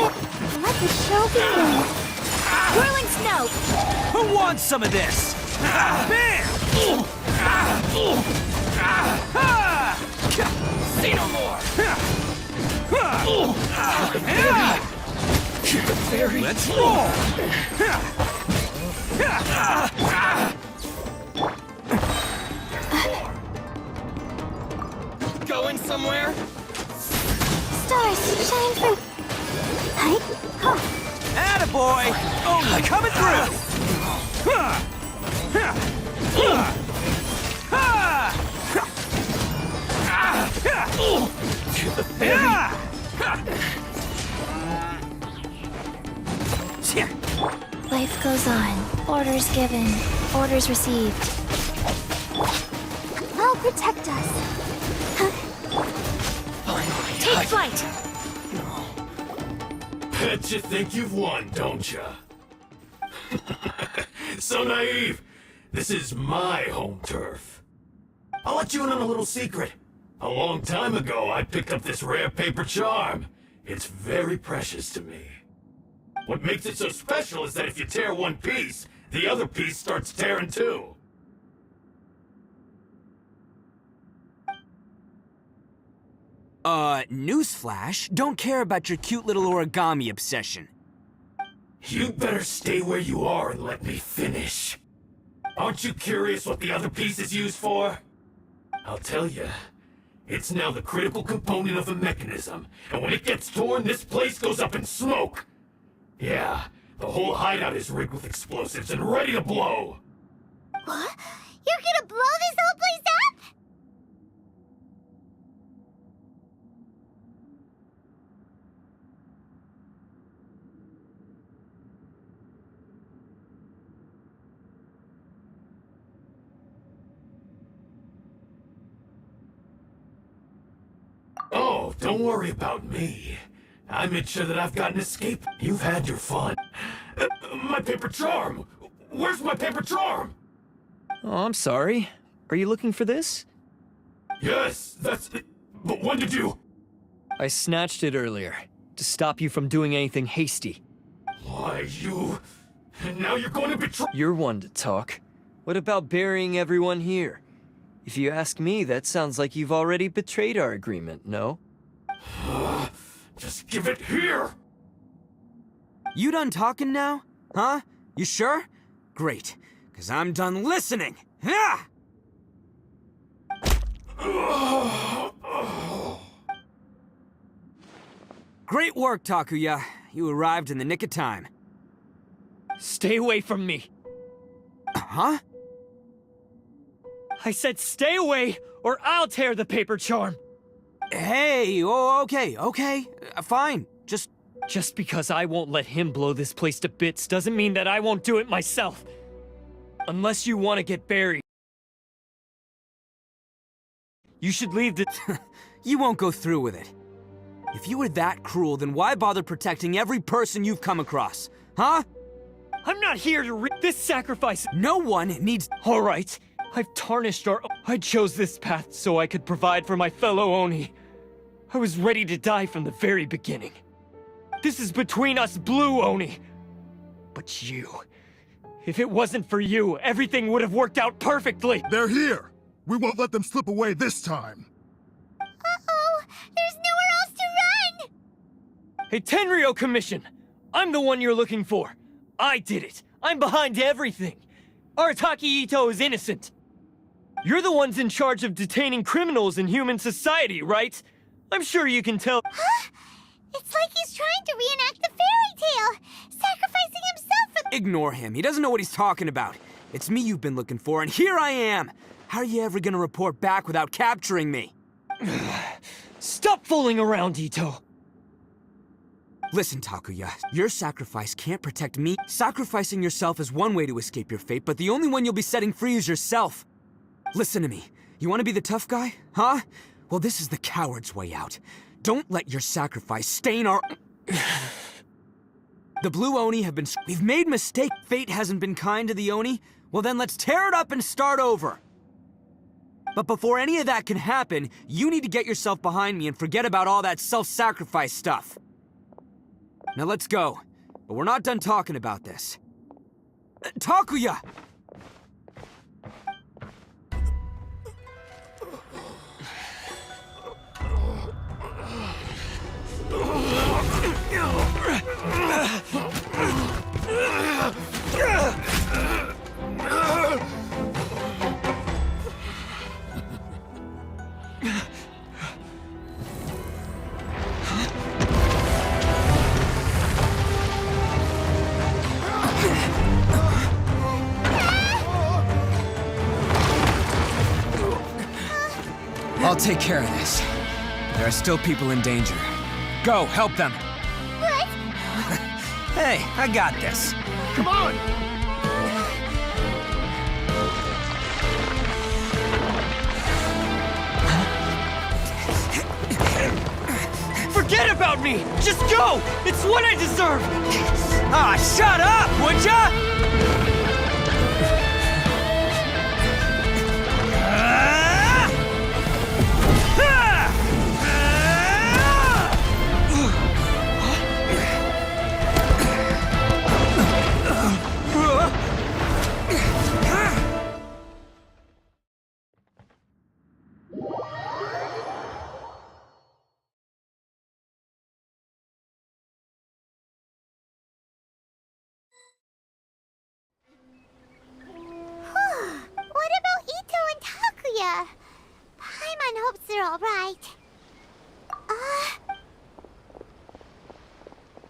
let the show begin? Whirling snow! Who wants some of this? Bam! See no more! Let's roll! Going somewhere? Stars, shine through. Hi. Huh. Attaboy! Only coming through! Life goes on. Orders given. Orders received. I'll protect us. Take flight! Bet you think you've won, don't ya? So naive. This is my home turf. I'll let you in on a little secret. A long time ago, I picked up this rare paper charm. It's very precious to me. What makes it so special is that if you tear one piece, the other piece starts tearing too. Newsflash, don't care about your cute little origami obsession. You better stay where you are and let me finish. Aren't you curious what the other piece is used for? I'll tell you. It's now the critical component of the mechanism, and when it gets torn, this place goes up in smoke. Yeah, the whole hideout is rigged with explosives and ready to blow. What? You're gonna blow this whole place up? Oh, don't worry about me. I made sure that I've got an escape. You've had your fun. My paper charm! Where's my paper charm? Oh, I'm sorry. Are you looking for this? Yes, that's it. But when did you... I snatched it earlier, to stop you from doing anything hasty. Why, you... And now you're going to betray... You're one to talk. What about burying everyone here? If you ask me, that sounds like you've already betrayed our agreement, no? Just give it here! You done talking now? Huh? You sure? Great, because I'm done listening! Ah! Great work, Takuya. You arrived in the nick of time. Stay away from me! Huh? I said stay away, or I'll tear the paper charm! Hey, oh, okay, fine. Just because I won't let him blow this place to bits doesn't mean that I won't do it myself. Unless you want to get buried. You should leave the... You won't go through with it. If you were that cruel, then why bother protecting every person you've come across? Huh? I'm not here to this sacrifice... No one needs... All right. I've tarnished our... I chose this path so I could provide for my fellow Oni. I was ready to die from the very beginning. This is between us Blue Oni. But you... If it wasn't for you, everything would have worked out perfectly! They're here! We won't let them slip away this time! Uh-oh! There's nowhere else to run! Hey, Tenryo Commission! I'm the one you're looking for. I did it. I'm behind everything. Arataki Ito is innocent. You're the ones in charge of detaining criminals in human society, right? I'm sure you can tell. Huh? It's like he's trying to reenact the fairy tale, sacrificing himself for... Ignore him. He doesn't know what he's talking about. It's me you've been looking for, and here I am! How are you ever gonna report back without capturing me? Stop fooling around, Ito! Listen, Takuya, your sacrifice can't protect me. Sacrificing yourself is one way to escape your fate, but the only one you'll be setting free is yourself. Listen to me. You want to be the tough guy? Huh? Well, this is the coward's way out. Don't let your sacrifice stain our... The Blue Oni have been... We've made mistakes. Fate hasn't been kind to the Oni. Well, then let's tear it up and start over. But before any of that can happen, you need to get yourself behind me and forget about all that self-sacrifice stuff. Now let's go. But we're not done talking about this. Takuya! I'll take care of this. There are still people in danger. Go, help them. What? Hey, I got this. Come on! Forget about me! Just go! It's what I deserve! Ah, shut up, would ya? What about Ito and Takuya? Paimon hopes they're alright.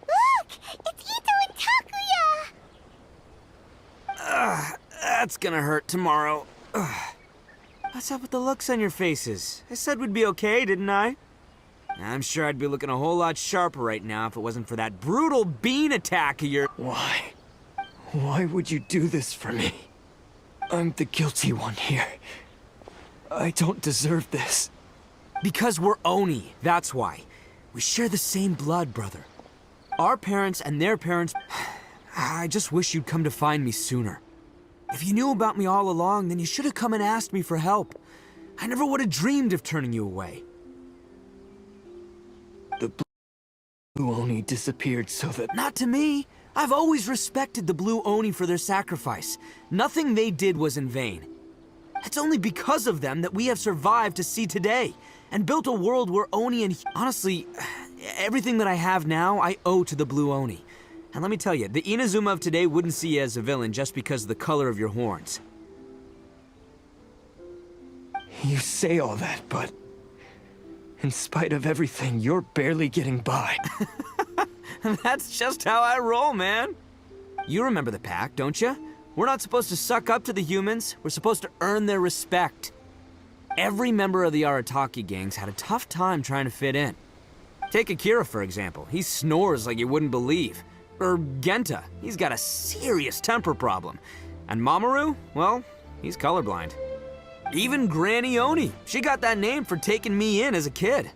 Look! It's Ito and Takuya! That's gonna hurt tomorrow. What's up with the looks on your faces? I said we'd be okay, didn't I? I'm sure I'd be looking a whole lot sharper right now if it wasn't for that brutal bean attack of your— Why? Why would you do this for me? I'm the guilty one here. I don't deserve this. Because we're Oni, that's why. We share the same blood, brother. Our parents and their parents... I just wish you'd come to find me sooner. If you knew about me all along, then you should have come and asked me for help. I never would have dreamed of turning you away. The Blue Oni disappeared so that... Not to me. I've always respected the Blue Oni for their sacrifice. Nothing they did was in vain. It's only because of them that we have survived to see today, and built a world where Oni and... Honestly, everything that I have now, I owe to the Blue Oni. And let me tell you, the Inazuma of today wouldn't see you as a villain just because of the color of your horns. You say all that, but... in spite of everything, you're barely getting by. That's just how I roll, man. You remember the pact, don't you? We're not supposed to suck up to the humans. We're supposed to earn their respect. Every member of the Arataki gangs had a tough time trying to fit in. Take Akira, for example. He snores like you wouldn't believe. Or Genta. He's got a serious temper problem. And Mamoru? Well, he's colorblind. Even Granny Oni. She got that name for taking me in as a kid.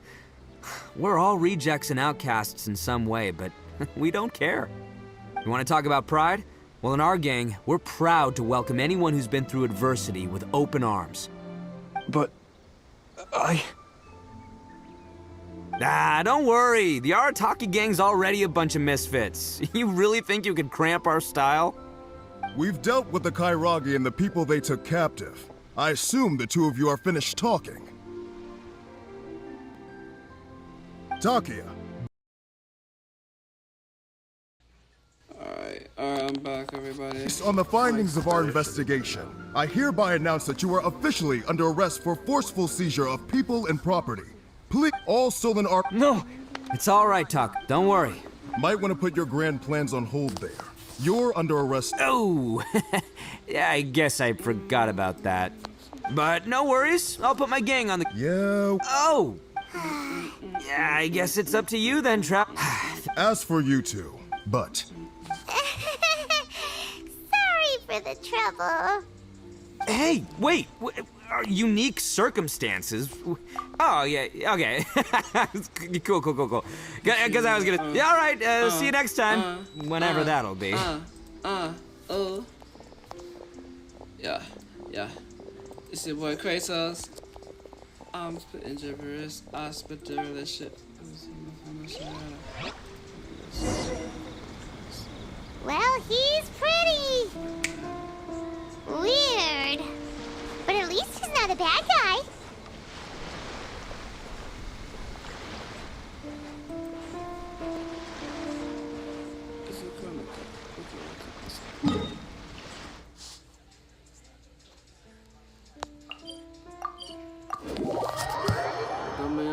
We're all rejects and outcasts in some way, but we don't care. You want to talk about pride? Well, in our gang, we're proud to welcome anyone who's been through adversity with open arms. But... Don't worry. The Arataki gang's already a bunch of misfits. You really think you could cramp our style? We've dealt with the Kairagi and the people they took captive. I assume the two of you are finished talking. Takuya. Alright, I'm back, everybody. Based on the findings of our investigation, I hereby announce that you are officially under arrest for forceful seizure of people and property. Please, all stolen art. No! It's alright, Tuck. Don't worry. Might want to put your grand plans on hold there. You're under arrest. Oh! Yeah, I guess I forgot about that. But no worries. I'll put my gang on the... Yeah... Oh! Yeah, I guess it's up to you then, Trap. As for you two, but... Sorry for the trouble. Hey, wait! Unique circumstances? Oh, yeah, okay. Cool. Because I was gonna... Yeah, all right, see you next time. Whenever that'll be. Yeah. It's your boy Kratos. I'm spitting gibberish. I spit the shit. Well, he's pretty. Weird. But at least he's not a bad guy.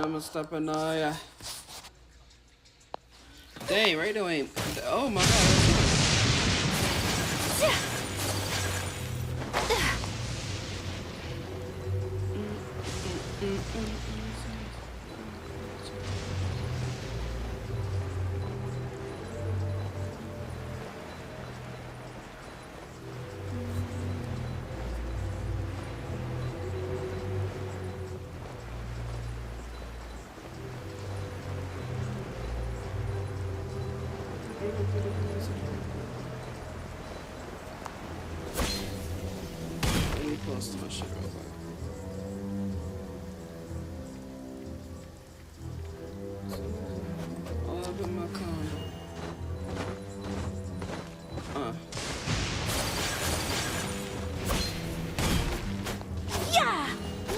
I'm stepping on ya. Dang, right away. Oh my god. Let me post my shit real quick. All up in my condo. Yeah!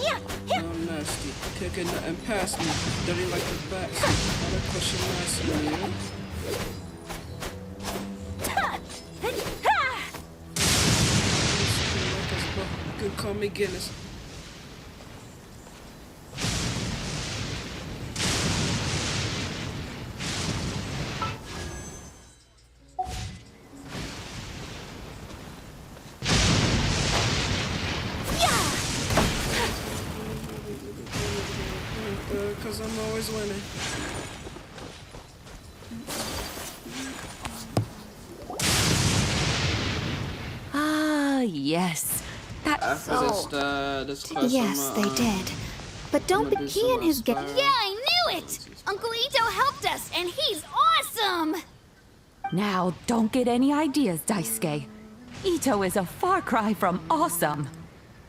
Yeah! I'm nasty. Kicking nothing past me. Dirty like the back. All that pushing ass me, you know? You can call me Guinness. Cause I'm always winning. Ah, yes. Yes, they did. But don't be key in his game. Yeah, I knew it! Uncle Ito helped us, and he's awesome! Now, don't get any ideas, Daisuke. Ito is a far cry from awesome.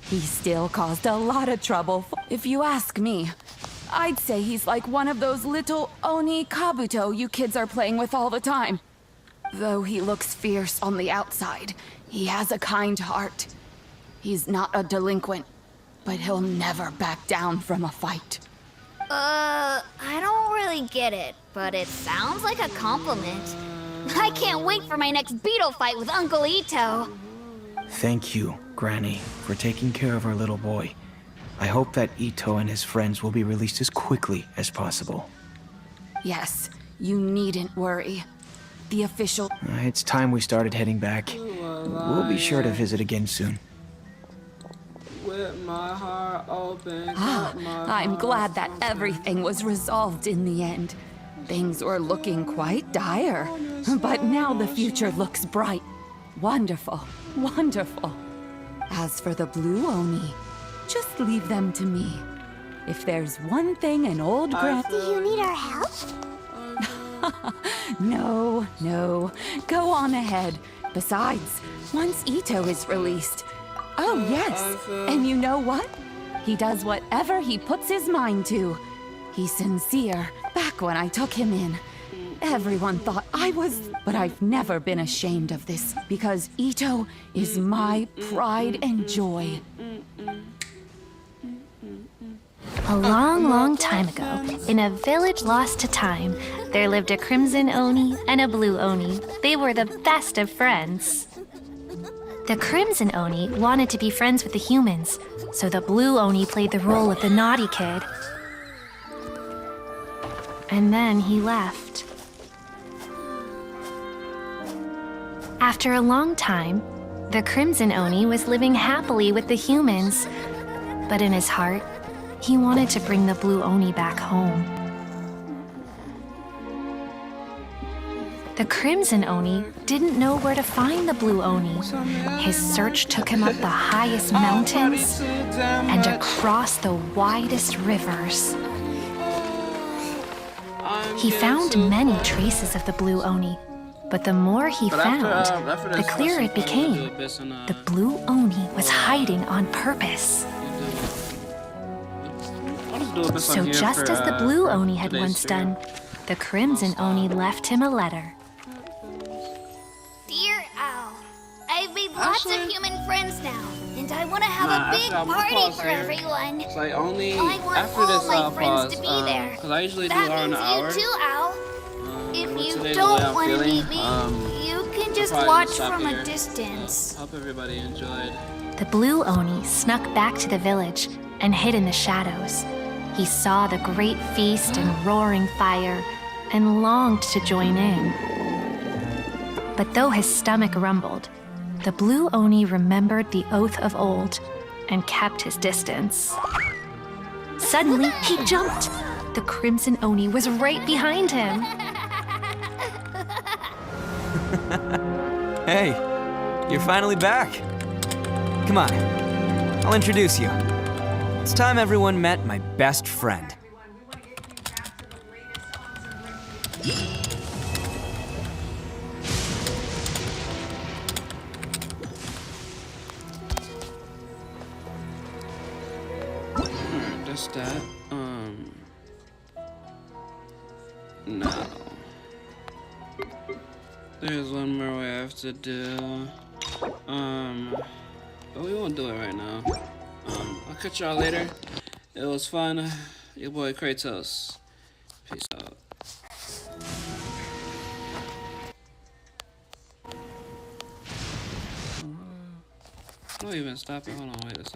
He still caused a lot of trouble. If you ask me, I'd say he's like one of those little Oni Kabuto you kids are playing with all the time. Though he looks fierce on the outside, he has a kind heart. He's not a delinquent, but he'll never back down from a fight. I don't really get it, but it sounds like a compliment. I can't wait for my next beetle fight with Uncle Ito. Thank you, Granny, for taking care of our little boy. I hope that Ito and his friends will be released as quickly as possible. Yes, you needn't worry. The official... It's time we started heading back. We'll be sure to visit again soon. With my heart open. I'm glad that everything was resolved in the end. Things were looking quite dire, but now the future looks bright. Wonderful, wonderful. As for the Blue Oni, just leave them to me. If there's one thing an old grand... Do you need our help? No, no. Go on ahead. Besides, once Ito is released... Oh, yes. And you know what? He does whatever he puts his mind to. He's sincere. Back when I took him in, everyone thought I was... But I've never been ashamed of this, because Ito is my pride and joy. A long, long time ago, in a village lost to time, there lived a Crimson Oni and a Blue Oni. They were the best of friends. The Crimson Oni wanted to be friends with the humans, so the Blue Oni played the role of the naughty kid. And then he left. After a long time, the Crimson Oni was living happily with the humans, but in his heart, he wanted to bring the Blue Oni back home. The Crimson Oni didn't know where to find the Blue Oni. His search took him up the highest mountains and across the widest rivers. He found many traces of the Blue Oni, but the more he found, the clearer it became. The Blue Oni was hiding on purpose. do a bit So on here just for, as the blue for Oni had today's once stream. done, the Crimson Oni left him a letter. Dear Owl, I've made lots of human friends now, and I want to have Nah, a big actually, I'm gonna party pause for here. everyone. So I only I want after all this my friends pause, to be there. because I usually do That an means hour. you too, Owl. If with you today, the way don't I'm want to feeling, meet me, you can just probably watch stop from here. a distance. Hope everybody enjoyed. The blue Oni snuck back to the village and hid in the shadows. He saw the great feast and roaring fire and longed to join in. But though his stomach rumbled, the blue Oni remembered the oath of old and kept his distance. Suddenly, he jumped. The Crimson Oni was right behind him. Hey, you're finally back. Come on, I'll introduce you. It's time everyone met my best friend. Just that. No. There's one more we have to do. But we won't do it right now. I'll catch y'all later. It was fun. Your boy Kratos. Peace out. I'm not even stopping. Hold on, wait a second.